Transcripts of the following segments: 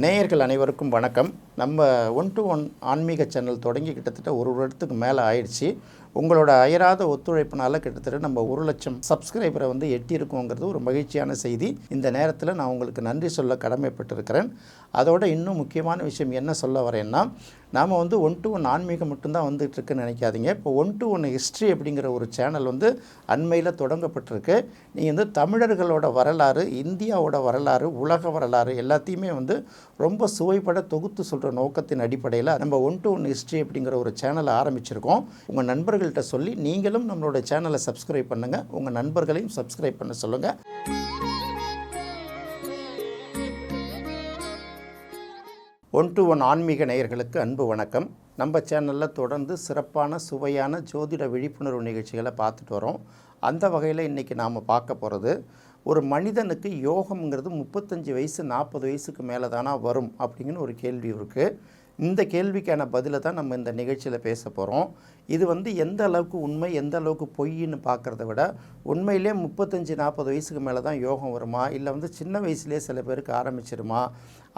நேயர்கள் அனைவருக்கும் வணக்கம். நம்ம 1-to-1 ஆன்மீக சேனல் தொடங்கி கிட்டத்தட்ட ஒரு வருடத்துக்கு மேலே ஆயிடுச்சு. உங்களோட அயராத ஒத்துழைப்பினால கிட்டத்தட்ட நம்ம 1,00,000 சப்ஸ்கிரைபரை எட்டியிருக்கோங்கிறது ஒரு மகிழ்ச்சியான செய்தி. இந்த நேரத்தில் நான் உங்களுக்கு நன்றி சொல்ல கடமைப்பட்டிருக்கிறேன். அதோட இன்னும் முக்கியமான விஷயம் என்ன சொல்ல வரேன்னா, நாம் 1-to-1 ஆன்மீகம் மட்டும்தான் வந்துட்டுருக்குன்னு நினைக்காதீங்க. இப்போ 1-to-1 ஹிஸ்ட்ரி அப்படிங்கிற ஒரு சேனல் அண்மையில் தொடங்கப்பட்டிருக்கு. நீங்கள் தமிழர்களோட வரலாறு, இந்தியாவோட வரலாறு, உலக வரலாறு எல்லாத்தையுமே ரொம்ப சுவைப்பட தொகுத்து சொல்கிற நோக்கத்தின் அடிப்படையில் நம்ம 1-to-1 ஹிஸ்ட்ரி அப்படிங்கிற ஒரு சேனலை ஆரம்பிச்சிருக்கோம். உங்கள் நண்பர்கள்ட்ட சொல்லி நீங்களும் நம்மளோட சேனலை சப்ஸ்கிரைப் பண்ணுங்கள், உங்கள் நண்பர்களையும் சப்ஸ்கிரைப் பண்ண சொல்லுங்கள். 1-to-1 ஆன்மீக நேயர்களுக்கு அன்பு வணக்கம். நம்ம சேனலில் தொடர்ந்து சிறப்பான சுவையான ஜோதிட விழிப்புணர்வு நிகழ்ச்சிகளை பார்த்துட்டு வரோம். அந்த வகையில் இன்றைக்கி நாம் பார்க்க போகிறது, ஒரு மனிதனுக்கு யோகம்ங்கிறது 35 வயசு 40 வயசுக்கு மேலே தானா வரும் அப்படிங்கிற ஒரு கேள்வி இருக்குது. இந்த கேள்விக்கான பதிலை தான் நம்ம இந்த நிகழ்ச்சியில் பேச போகிறோம். இது எந்த அளவுக்கு உண்மை எந்த அளவுக்கு பொய்ன்னு பார்க்குறத விட, உண்மையிலே 35-40 வயசுக்கு மேலே தான் யோகம் வருமா, இல்லை சின்ன வயசுலேயே சில பேருக்கு ஆரம்பிச்சிருமா,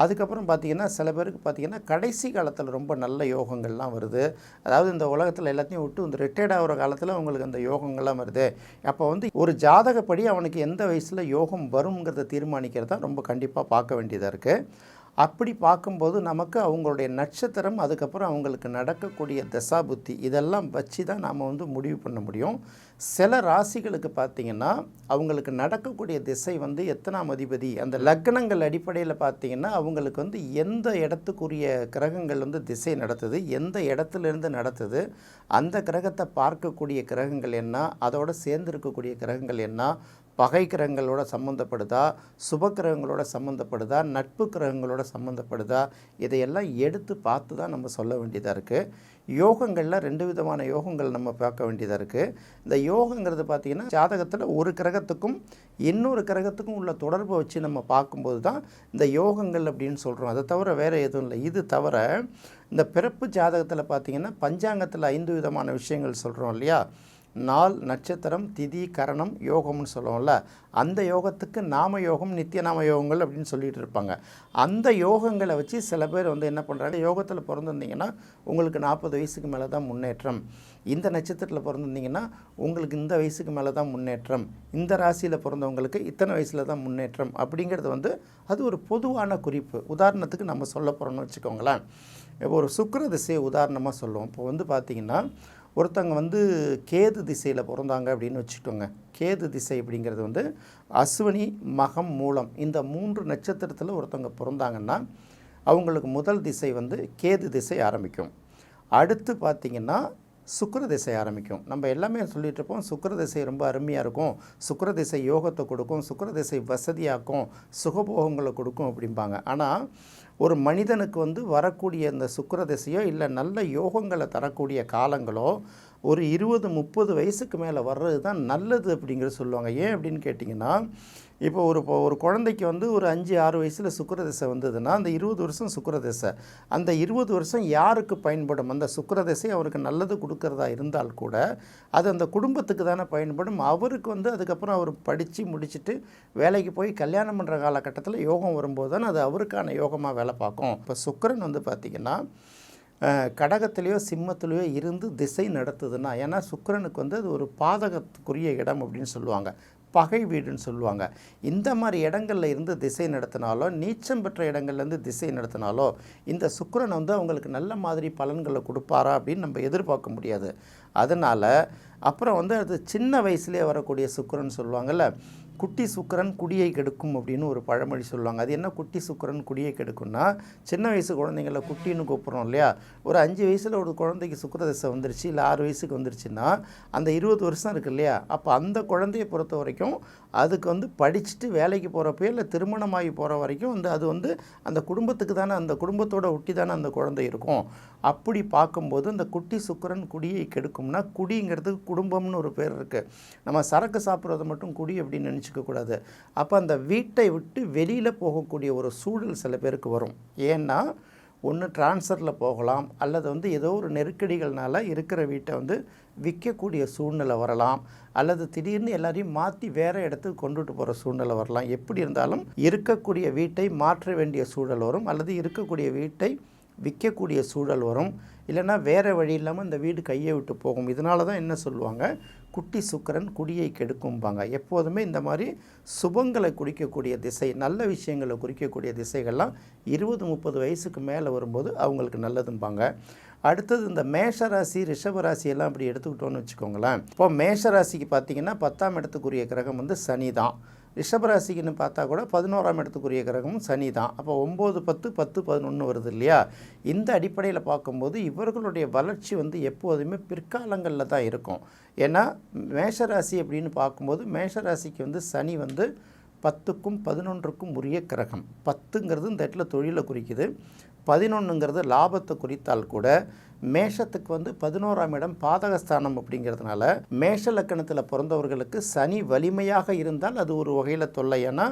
அதுக்கப்புறம் பார்த்திங்கன்னா சில பேருக்கு பார்த்திங்கன்னா கடைசி காலத்தில் ரொம்ப நல்ல யோகங்கள்லாம் வருது. அதாவது இந்த உலகத்தில் எல்லாத்தையும் விட்டு ரிட்டையர்ட் ஆகிற காலத்தில் அவங்களுக்கு அந்த யோகங்கள்லாம் வருது. அப்போ ஒரு ஜாதகப்படி அவனுக்கு எந்த வயசில் யோகம் வருங்கிறத தீர்மானிக்கிறது தான் ரொம்ப கண்டிப்பாக பார்க்க வேண்டியதாக இருக்குது. அப்படி பார்க்கும்போது நமக்கு அவங்களுடைய நட்சத்திரம், அதுக்கப்புறம் அவங்களுக்கு நடக்கக்கூடிய தசாபுத்தி, இதெல்லாம் வச்சு தான் நாம் முடிவு பண்ண முடியும். சில ராசிகளுக்கு பார்த்திங்கன்னா அவங்களுக்கு நடக்கக்கூடிய திசை எத்தனாம் அதிபதி, அந்த லக்னங்கள் அடிப்படையில் பார்த்திங்கன்னா அவங்களுக்கு எந்த இடத்துக்குரிய கிரகங்கள் திசை நடத்துது, எந்த இடத்துலேருந்து நடத்துது, அந்த கிரகத்தை பார்க்கக்கூடிய கிரகங்கள் என்ன, அதோடு சேர்ந்துருக்கக்கூடிய கிரகங்கள் என்ன, பகை கிரகங்களோட சம்மந்தப்படுதா, சுப கிரகங்களோட சம்மந்தப்படுதா, நட்பு கிரகங்களோட சம்மந்தப்படுதா, இதையெல்லாம் எடுத்து பார்த்து தான் நம்ம சொல்ல வேண்டியதாக இருக்குது. யோகங்களில் 2 விதமான யோகங்கள் நம்ம பார்க்க வேண்டியதாக இருக்குது. இந்த யோகங்கிறது பார்த்திங்கன்னா ஜாதகத்தில் ஒரு கிரகத்துக்கும் இன்னொரு கிரகத்துக்கும் உள்ள தொடர்பை வச்சு நம்ம பார்க்கும்போது தான் இந்த யோகங்கள் அப்படின்னு சொல்கிறோம். அதை தவிர வேறு எதுவும் இல்லை. இது தவிர இந்த பிறப்பு ஜாதகத்தில் பார்த்திங்கன்னா பஞ்சாங்கத்தில் 5 விதமான விஷயங்கள் சொல்கிறோம் இல்லையா, நாள், நட்சத்திரம், திதி, கரணம், யோகம்னு சொல்லுவோம்ல, அந்த யோகத்துக்கு நாம யோகம், நித்திய நாம யோகங்கள் அப்படின்னு சொல்லிட்டு இருப்பாங்க. அந்த யோகங்களை வச்சு சில பேர் என்ன பண்ணுறாங்க, யோகத்தில் பிறந்திருந்தீங்கன்னா உங்களுக்கு 40 வயசுக்கு மேலே தான் முன்னேற்றம், இந்த நட்சத்திரத்தில் பிறந்திருந்தீங்கன்னா உங்களுக்கு இந்த வயசுக்கு மேலே தான் முன்னேற்றம், இந்த ராசியில் பிறந்தவங்களுக்கு இத்தனை வயசில் தான் முன்னேற்றம் அப்படிங்கிறது அது ஒரு பொதுவான குறிப்பு. உதாரணத்துக்கு நம்ம சொல்ல போகிறோம்னு வச்சுக்கோங்களேன். இப்போ ஒரு சுக்கிர திசையை உதாரணமாக சொல்லுவோம். இப்போ பார்த்திங்கன்னா ஒருத்தவங்க கேது திசையில் பிறந்தாங்க அப்படின்னு வச்சுக்கோங்க. கேது திசை அப்படிங்கிறது அஸ்வினி, மகம், மூலம், இந்த 3 நட்சத்திரத்தில் ஒருத்தவங்க பிறந்தாங்கன்னா அவங்களுக்கு முதல் திசை கேது திசை ஆரம்பிக்கும். அடுத்து பார்த்திங்கன்னா சுக்கிர திசை ஆரம்பிக்கும். நம்ம எல்லாமே சொல்லிகிட்டு இருப்போம், சுக்கிர திசை ரொம்ப அருமையாக இருக்கும், சுக்கிர திசை யோகத்தை கொடுக்கும், சுக்கிர திசை வசதியாக்கும், சுகபோகங்களை கொடுக்கும் அப்படிம்பாங்க. ஆனால் ஒரு மனிதனுக்கு வரக்கூடிய இந்த சுக்கிர திசையோ இல்லை நல்ல யோகங்களை தரக்கூடிய காலங்களோ ஒரு 20-30 வயசுக்கு மேலே வர்றது தான் நல்லது அப்படிங்கிறது சொல்லுவாங்க. ஏன் அப்படின்னு கேட்டிங்கன்னா, இப்போ ஒரு குழந்தைக்கு ஒரு 5-6 வயசில் சுக்கிர திசை வந்ததுன்னா அந்த 20 வருஷம் சுக்கிர திசை, அந்த 20 வருஷம் யாருக்கு பயன்படும், அந்த சுக்கிர திசை அவருக்கு நல்லது கொடுக்கறதா இருந்தால் கூட அது அந்த குடும்பத்துக்கு தானே பயன்படும். அவருக்கு அதுக்கப்புறம் அவர் படித்து முடிச்சுட்டு வேலைக்கு போய் கல்யாணம் பண்ணுற காலகட்டத்தில் யோகம் வரும்போது தான் அது அவருக்கான யோகமாக வேலை பார்க்கும். இப்போ சுக்கிரன் பார்த்திங்கன்னா கடகத்திலேயோ சிம்மத்திலேயோ இருந்து திசை நடத்துதுன்னா, ஏன்னா சுக்கிரனுக்கு அது ஒரு பாதகத்துக்குரிய இடம் அப்படின்னு சொல்லுவாங்க, பகை வீடுன்னு சொல்லுவாங்க. இந்த மாதிரி இடங்களில் இருந்து திசை நடத்தினாலோ, நீச்சம் பெற்ற இடங்கள்லேருந்து திசை நடத்தினாலோ இந்த சுக்கிரன் அவங்களுக்கு நல்ல மாதிரி பலன்களை கொடுப்பாரா அப்படின்னு நம்ம எதிர்பார்க்க முடியாது. அதனால் அப்புறம் அது சின்ன வயசுலேயே வரக்கூடிய சுக்கிரன் சொல்லுவாங்கள்ல, குட்டி சுக்கிரன் குடியை கெடுக்கும் அப்படின்னு ஒரு பழமொழி சொல்லுவாங்க. அது என்ன குட்டி சுக்கிரன் குடியை கெடுக்கும்னா, சின்ன வயசு குழந்தைங்கள குட்டின்னு கூப்பிட்றோம் இல்லையா, ஒரு 5 வயசில் ஒரு குழந்தைக்கு சுக்கிர திசை வந்துருச்சு, இல்லை 6 வயசுக்கு வந்துருச்சுன்னா அந்த 20 வருஷம் இருக்குது இல்லையா, அப்போ அந்த குழந்தையை பொறுத்த வரைக்கும் அதுக்கு படிச்சுட்டு வேலைக்கு போகிறப்போ இல்லை திருமணமாகி போகிற வரைக்கும் அது அந்த குடும்பத்துக்கு தானே, அந்த குடும்பத்தோட ஒட்டி தானே அந்த குழந்தை இருக்கும். அப்படி பார்க்கும்போது அந்த குட்டி சுக்கிரன் குடியை கெடுக்கும்னா, குடிங்கிறது குடும்பம்னு ஒரு பேர் இருக்குது. நம்ம சரக்கு சாப்பிட்றது மட்டும் குடி அப்படின்னு நினச்சிக்கக்கூடாது. அப்போ அந்த வீட்டை விட்டு வெளியில் போகக்கூடிய ஒரு சூழல் சில பேருக்கு வரும். ஏன்னா ஒன்று ட்ரான்ஸ்ஃபரில் போகலாம், அல்லது வந்து ஏதோ ஒரு நெருக்கடிகள்னால இருக்கிற வீட்டை வந்து விற்கக்கூடிய சூழ்நிலை வரலாம், அல்லது திடீர்னு எல்லாரையும் மாற்றி வேறு இடத்துக்கு கொண்டுட்டு போகிற சூழ்நிலை வரலாம். எப்படி இருந்தாலும் இருக்கக்கூடிய வீட்டை மாற்ற வேண்டிய சூழல் வரும், அல்லது இருக்கக்கூடிய வீட்டை விற்கக்கூடிய சூழல் வரும். இல்லைன்னா வேறு வழி இல்லாமல் இந்த வீடு கையை விட்டு போகும். இதனால தான் என்ன சொல்லுவாங்க, குட்டி சுக்கிரன் குடியை கெடுக்கும்பாங்க. எப்போதுமே இந்த மாதிரி சுபங்களை குறிக்கக்கூடிய திசை, நல்ல விஷயங்களை குறிக்கக்கூடிய திசைகள்லாம் 20-30 வயசுக்கு மேலே வரும்போது அவங்களுக்கு நல்லதும்பாங்க. அடுத்தது இந்த மேஷராசி ரிஷபராசி எல்லாம் அப்படி எடுத்துக்கிட்டோன்னு வச்சுக்கோங்களேன். இப்போ மேஷராசிக்கு பார்த்திங்கன்னா 10ஆம் இடத்துக்குரிய கிரகம் வந்து சனி தான். ரிஷபராசிக்குன்னு பார்த்தா கூட 11ஆம் இடத்துக்குரிய கிரகமும் சனி தான். அப்போ 9, 10, 10, 11 வருது இல்லையா? இந்த அடிப்படையில் பார்க்கும்போது இவர்களுடைய வளர்ச்சி வந்து எப்போதுமே பிற்காலங்களில் தான் இருக்கும். ஏன்னா மேஷராசி அப்படின்னு பார்க்கும்போது மேஷராசிக்கு வந்து சனி வந்து 10க்கும் 11க்கும் உரிய கிரகம். 10ங்கிறது இந்த இடத்துல தொழிலை குறிக்குது, 11ங்கிறது லாபத்தை குறித்தால் கூட மேஷத்துக்கு வந்து 11ஆம் இடம் பாதகஸ்தானம் அப்படிங்கிறதுனால மேஷ லக்கணத்தில் பிறந்தவர்களுக்கு சனி வலிமையாக இருந்தால் அது ஒரு வகையில் தொல்லை. ஏன்னா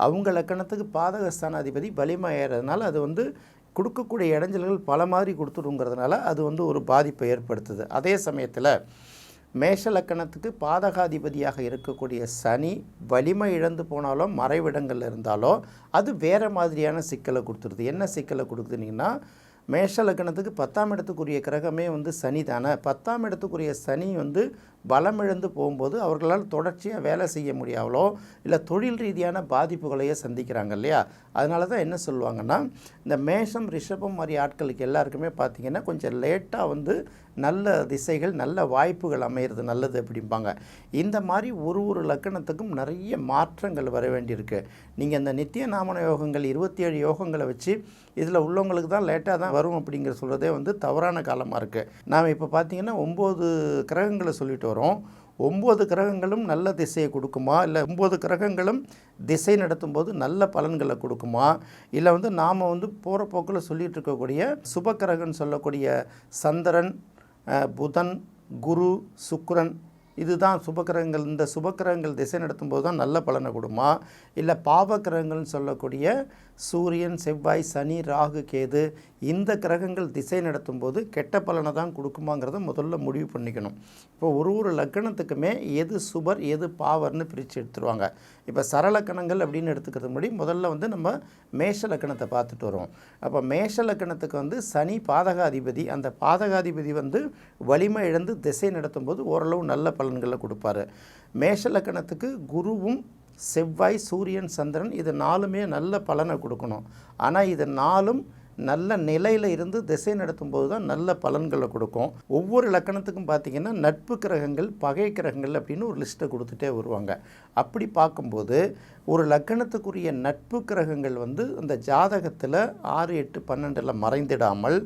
அவங்க லக்கணத்துக்கு பாதகஸ்தான அதிபதி வலிமையாகிறதுனால அது வந்து கொடுக்கக்கூடிய இடைஞ்சல்கள் பல மாதிரி கொடுத்துருங்கிறதுனால அது வந்து ஒரு பாதிப்பை ஏற்படுத்துது. அதே சமயத்தில் மேஷ லக்கணத்துக்கு பாதகாதிபதியாக இருக்கக்கூடிய சனி வலிமை இழந்து போனாலோ மறைவிடங்கள் இருந்தாலோ அது வேறு மாதிரியான சிக்கலை கொடுத்துருது. என்ன சிக்கலை கொடுக்குதுனீங்கன்னா, மேஷ லக்கணத்துக்கு 10ஆம் இடத்துக்குரிய கிரகமே வந்து சனி தானே. 10ஆம் இடத்துக்குரிய சனி வந்து பலமிழந்து போகும்போது அவர்களால் தொடர்ச்சியாக வேலை செய்ய முடியாமலோ இல்லை தொழில் ரீதியான பாதிப்புகளையே சந்திக்கிறாங்க இல்லையா? அதனால தான் என்ன சொல்லுவாங்கன்னா, இந்த மேஷம் ரிஷபம் மாதிரி ஆட்களுக்கு எல்லாருக்குமே பார்த்திங்கன்னா கொஞ்சம் லேட்டாக வந்து நல்ல திசைகள் நல்ல வாய்ப்புகள் அமையிறது நல்லது அப்படிம்பாங்க. இந்த மாதிரி ஒரு லக்கணத்துக்கும் நிறைய மாற்றங்கள் வர வேண்டியிருக்கு. நீங்கள் இந்த நித்திய நாமன யோகங்கள் 27 யோகங்களை வச்சு இதில் உள்ளவங்களுக்கு தான் லேட்டாக தான் வரும் அப்படிங்கிற சொல்கிறதே வந்து தவறான காலமாக இருக்குது. நாம் இப்போ பார்த்திங்கன்னா 9 கிரகங்களை சொல்லிட்டு வரோம். 9 கிரகங்களும் நல்ல திசையை கொடுக்குமா, இல்லை 9 கிரகங்களும் திசை நடத்தும் போது நல்ல பலன்களை கொடுக்குமா, இல்லை வந்து நாம் வந்து போகிற போக்கில் சொல்லிகிட்டு இருக்கக்கூடிய சுப கிரகம்னு சொல்லக்கூடிய சந்திரன், புதன், குரு, சுக்கிரன் இதுதான் சுபக்கிரகங்கள், இந்த சுபக்கிரகங்கள் திசை நடத்தும்போது தான் நல்ல பலனை கொடுமா, இல்லை பாவக்கிரகங்கள்னு சொல்லக்கூடிய சூரியன், செவ்வாய், சனி, ராகு, கேது இந்த கிரகங்கள் திசை நடத்தும்போது கெட்ட பலனை தான் கொடுக்குமாங்கிறத முதல்ல முடிவு பண்ணிக்கணும். இப்போ ஒரு லக்கணத்துக்குமே எது சுபர் எது பாவர்னு பிரித்து எடுத்துருவாங்க. இப்போ சரலக்கணங்கள் அப்படின்னு எடுத்துக்கிறது முன்னாடி முதல்ல வந்து நம்ம மேஷ லக்கணத்தை பார்த்துட்டு வரோம். அப்போ மேஷ லக்கணத்துக்கு வந்து சனி பாதகாதிபதி, அந்த பாதகாதிபதி வந்து வலிமை இழந்து திசை நடத்தும் போது ஓரளவு நல்ல பலன்களை கொடுப்பாரு. மேஷ லக்கணத்துக்கு குருவும் செவ்வாய், சூரியன், சந்திரன் இது 4மே நல்ல பலனை கொடுக்கணும். ஆனால் இது 4ம் நல்ல நிலையில் இருந்து திசை நடத்தும் போது தான் நல்ல பலன்களை கொடுக்கும். ஒவ்வொரு லக்கணத்துக்கும் பார்த்திங்கன்னா நட்பு கிரகங்கள், பகை கிரகங்கள் அப்படின்னு ஒரு லிஸ்ட்டை கொடுத்துட்டே வருவாங்க. அப்படி பார்க்கும்போது ஒரு லக்கணத்துக்குரிய நட்பு கிரகங்கள் வந்து அந்த ஜாதகத்தில் 6, 8, 12 மறைந்திடாமல்,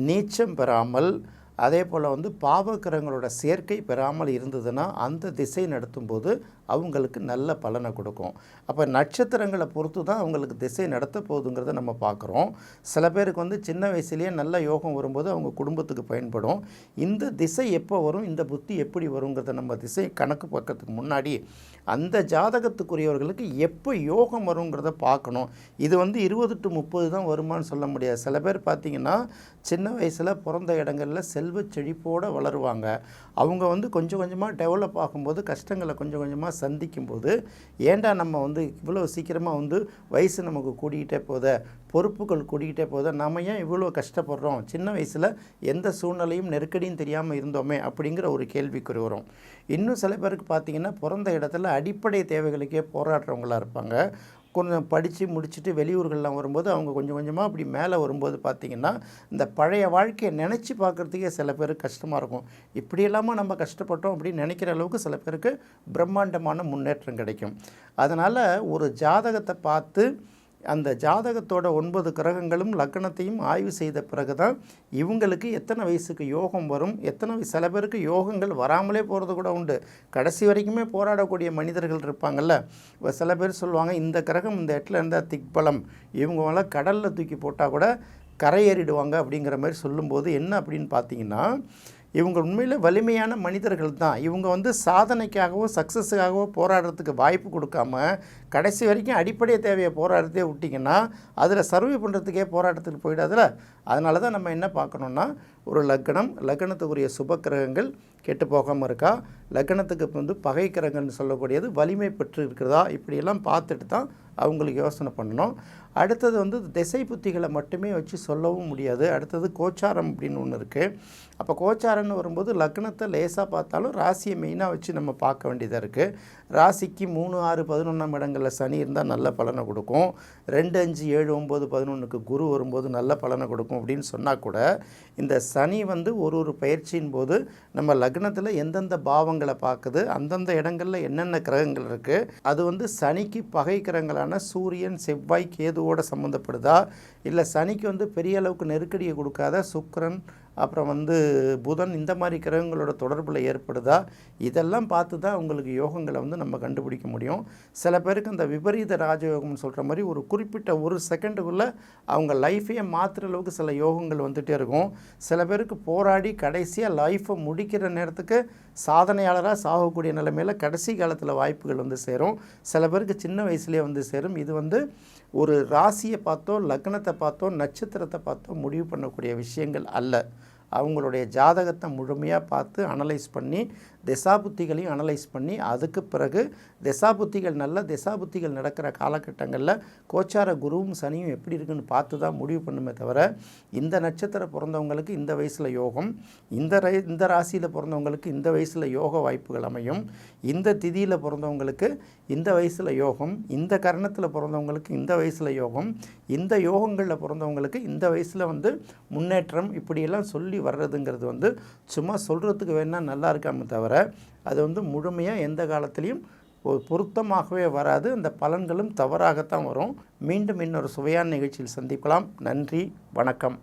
நீச்சம் பெறாமல், அதே போல் வந்து பாவக்கிரகங்களோட சேர்க்கை பெறாமல் இருந்ததுன்னா அந்த திசை நடத்தும்போது அவங்களுக்கு நல்ல பலனை கொடுக்கும். அப்போ நட்சத்திரங்களை பொறுத்து தான் அவங்களுக்கு திசை நடத்த போகுதுங்கிறத நம்ம பார்க்குறோம். சில பேருக்கு வந்து சின்ன வயசுலேயே நல்ல யோகம் வரும்போது அவங்க குடும்பத்துக்கு பயன்படும். இந்த திசை எப்போ வரும், இந்த புத்தி எப்படி வருங்கிறத நம்ம திசை கணக்கு பார்க்கறதுக்கு முன்னாடி அந்த ஜாதகத்துக்குரியவர்களுக்கு எப்போ யோகம் வருங்கிறத பார்க்கணும். இது வந்து 20 to 30 தான் வருமானு சொல்ல முடியாது. சில பேர் பார்த்திங்கன்னா சின்ன வயசில் பிறந்த இடங்களில் செல்வ செழிப்போடு வளருவாங்க. அவங்க வந்து கொஞ்சம் கொஞ்சமாக டெவலப் ஆகும்போது கஷ்டங்களை கொஞ்சம் கொஞ்சமாக சந்திக்கும்போது ஏண்டா நம்ம வந்து இவ்வளோ சீக்கிரமாக வந்து வயசு நமக்கு கூடிக்கிட்டே போகுத, பொறுப்புகள் கூடிக்கிட்டே போகுத, நம்ம ஏன் இவ்வளோ கஷ்டப்படுறோம், சின்ன வயசில் எந்த சூழ்நிலையும் நெருக்கடியும் தெரியாமல் இருந்தோமே அப்படிங்கிற ஒரு கேள்விக்குறி வரும். இன்னும் சில பேருக்கு பார்த்திங்கன்னா பிறந்த இடத்துல அடிப்படை தேவைகளுக்கே போராடுறவங்களாக இருப்பாங்க. கொஞ்சம் படித்து முடிச்சுட்டு வெளியூர்கள்லாம் வரும்போது அவங்க கொஞ்சம் கொஞ்சமாக அப்படி மேலே வரும்போது பார்த்திங்கன்னா இந்த பழைய வாழ்க்கையை நினச்சி பார்க்குறதுக்கே சில பேருக்கு கஷ்டமாக இருக்கும். இப்படி இல்லாமல் நம்ம கஷ்டப்பட்டோம் அப்படின்னு நினைக்கிற அளவுக்கு சில பேருக்கு பிரம்மாண்டமான முன்னேற்றம் கிடைக்கும். அதனால் ஒரு ஜாதகத்தை பார்த்து அந்த ஜாதகத்தோட 9 கிரகங்களும் லக்கணத்தையும் ஆய்வு செய்த பிறகு தான் இவங்களுக்கு எத்தனை வயசுக்கு யோகம் வரும், சில பேருக்கு யோகங்கள் வராமலே போகிறது கூட உண்டு. கடைசி வரைக்குமே போராடக்கூடிய மனிதர்கள் இருப்பாங்கள்ல. இப்போ சில பேர் சொல்லுவாங்க இந்த கிரகம் இந்த இடத்துல இருந்தால் திக்பலம், இவங்களாம் கடலில் தூக்கி போட்டால் கூட கரையேறிடுவாங்க அப்படிங்கிற மாதிரி சொல்லும்போது என்ன அப்படின்னு பார்த்தீங்கன்னா, இவங்க உண்மையில் வலிமையான மனிதர்கள் தான். இவங்க வந்து சாதனைக்காகவோ சக்ஸஸுக்காகவோ போராடுறதுக்கு வாய்ப்பு கொடுக்காம கடைசி வரைக்கும் அடிப்படை தேவையை போராடுறதே விட்டிங்கன்னா அதில் சர்வே பண்ணுறதுக்கே போராட்டத்துக்கு போயிடாதுல. அதனால தான் நம்ம என்ன பார்க்கணுன்னா, ஒரு லக்னத்துக்குரிய சுப கிரகங்கள் கெட்டு போகாமல் இருக்கா, லக்னத்துக்கு வந்து பகை கிரகங்கள்னு சொல்லக்கூடியது வலிமை பெற்று இருக்கிறதா, இப்படியெல்லாம் பார்த்துட்டு தான் அவங்களுக்கு யோசனை பண்ணணும். அடுத்தது வந்து திசை புத்திகளை மட்டுமே வச்சு சொல்லவும் முடியாது. அடுத்தது கோச்சாரம் அப்படின்னு ஒன்று இருக்குது. அப்போ கோச்சாரம்னு வரும்போது லக்னத்தை லேசாக பார்த்தாலும் ராசியை மெயினாக வச்சு நம்ம பார்க்க வேண்டியதாக இருக்குது. ராசிக்கு 3, 6, 11ஆம் இடங்களில் சனி இருந்தால் நல்ல பலனை கொடுக்கும். 2, 5, 7, 9, 11க்கு குரு வரும்போது நல்ல பலனை கொடுக்கும் அப்படின்னு சொன்னால் கூட, இந்த சனி வந்து ஒரு பயிற்சியின் போது நம்ம லக்னத்தில் எந்தெந்த பாவங்களை பார்க்குது, அந்தந்த இடங்களில் என்னென்ன கிரகங்கள் இருக்குது, அது வந்து சனிக்கு பகை கிரகங்களான சூரியன், செவ்வாய், கேதுவோட சம்மந்தப்படுதா, இல்லை சனிக்கு வந்து பெரிய அளவுக்கு நெருக்கடியை கொடுக்காத சுக்கிரன், அப்புறம் வந்து புதன், இந்த மாதிரி கிரகங்களோட தொடர்பில் ஏற்படுதா, இதெல்லாம் பார்த்து தான் உங்களுக்கு யோகங்களை வந்து நம்ம கண்டுபிடிக்க முடியும். சில பேருக்கு அந்த விபரீத ராஜயோகம்னு சொல்கிற மாதிரி ஒரு குறிப்பிட்ட ஒரு செகண்டுக்குள்ளே அவங்க லைஃபையே மாற்றுற அளவுக்கு சில யோகங்கள் வந்துகிட்டே இருக்கும். சில பேருக்கு போராடி கடைசியாக லைஃப்பை முடிக்கிற நேரத்துக்கு சாதனையாளராக சாகக்கூடிய நிலைமையில் கடைசி காலத்தில் வாய்ப்புகள் வந்து சேரும். சில பேருக்கு சின்ன வயசுலேயே வந்து சேரும். இது வந்து ஒரு ராசியை பார்த்தோ, லக்னத்தை பார்த்தோ, நட்சத்திரத்தை பார்த்தோ முடிவு பண்ணக்கூடிய விஷயங்கள் அல்ல. அவங்களுடைய ஜாதகத்தை முழுமையாக பார்த்து அனலைஸ் பண்ணி, திசாபுத்திகளையும் அனலைஸ் பண்ணி, அதுக்கு பிறகு நல்ல திசாபுத்திகள் நடக்கிற காலகட்டங்களில் கோச்சார குருவும் சனியும் எப்படி இருக்குன்னு பார்த்து தான் முடிவு பண்ணுமே தவிர, இந்த நட்சத்திரம் பிறந்தவங்களுக்கு இந்த வயசில் யோகம், இந்த ராசியில் பிறந்தவங்களுக்கு இந்த வயசில் யோக வாய்ப்புகள் அமையும், இந்த திதியில் பிறந்தவங்களுக்கு இந்த வயசில் யோகம், இந்த கரணத்தில் பிறந்தவங்களுக்கு இந்த வயசில் யோகம், இந்த யோகங்களில் பிறந்தவங்களுக்கு இந்த வயசில் வந்து முன்னேற்றம், இப்படியெல்லாம் சொல்லி வர்றதுங்கிறது வந்து சும்மா சொல்கிறதுக்கு வேணால் நல்லா இருக்காம தவிர, அது வந்து முழுமையாக எந்த காலத்துலேயும் பொருத்தமாகவே வராது. அந்த பலன்களும் தவறாகத்தான் வரும். மீண்டும் இன்னொரு சுவையான நிகழ்ச்சியில் சந்திக்கலாம். நன்றி, வணக்கம்.